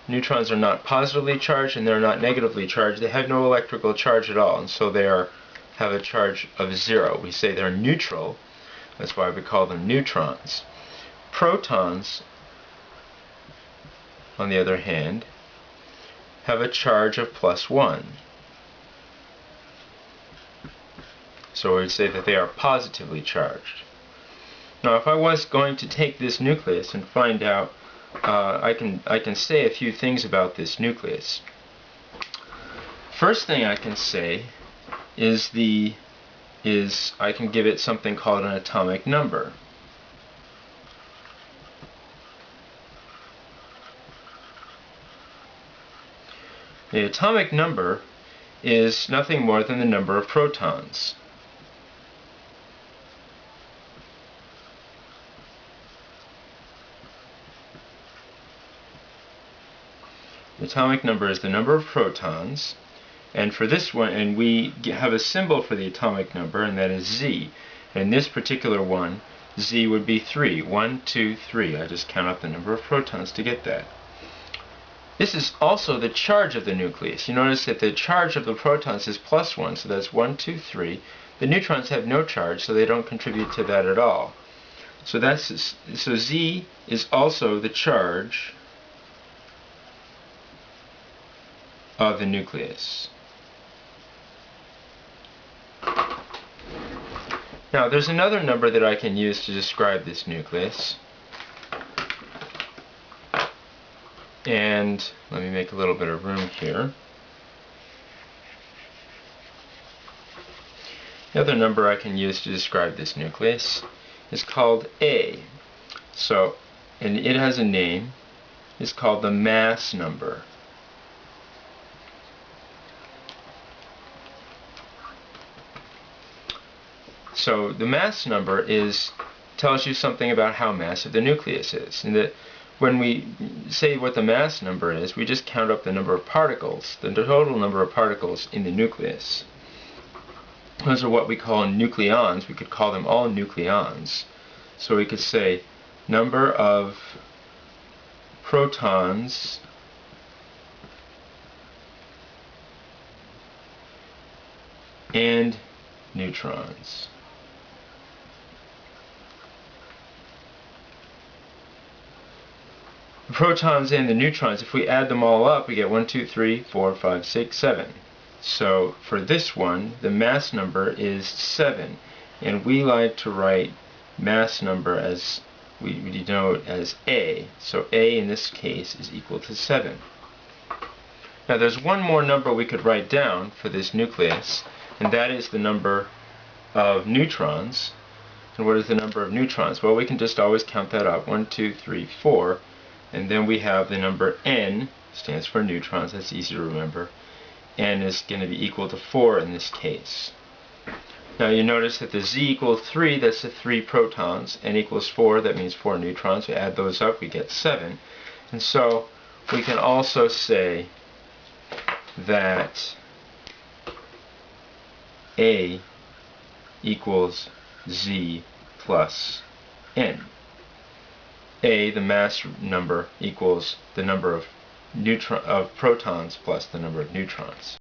neutrons are not positively charged and they're not negatively charged. They have no electrical charge at all, and so they have a charge of 0. We say they're neutral. That's why we call them neutrons. Protons, on the other hand, have a charge of +1. So we would say that they are positively charged. Now, if I was going to take this nucleus and find out, I can say a few things about this nucleus. First thing I can say is I can give it something called an atomic number. The atomic number is nothing more than the number of protons. The atomic number is the number of protons, and for this one, and we have a symbol for the atomic number, and that is Z. And in this particular one, Z would be 3. 1, 2, 3. I just count up the number of protons to get that. This is also the charge of the nucleus. You notice that the charge of the protons is +1, so that's 1, 2, 3. The neutrons have no charge, so they don't contribute to that at all. So Z is also the charge of the nucleus. Now, there's another number that I can use to describe this nucleus. And let me make a little bit of room here. The other number I can use to describe this nucleus is called A. So, and it has a name. It's called the mass number. So the mass number tells you something about how massive the nucleus is. And that when we say what the mass number is, we just count up the number of particles, the total number of particles in the nucleus. Those are what we call nucleons. We could call them all nucleons. So we could say number of protons and neutrons. The protons and the neutrons, if we add them all up, we get 1, 2, 3, 4, 5, 6, 7. So for this one, the mass number is 7. And we like to write mass number as, we denote as A. So A in this case is equal to 7. Now there's one more number we could write down for this nucleus, and that is the number of neutrons. And what is the number of neutrons? Well, we can just always count that up. 1, 2, 3, 4. And then we have the number N, stands for neutrons, that's easy to remember. N is going to be equal to 4 in this case. Now you notice that the Z equals 3, that's the 3 protons. N equals 4, that means 4 neutrons. We add those up, we get 7. And so we can also say that A equals Z plus N. A, the mass number, equals the number of protons plus the number of neutrons.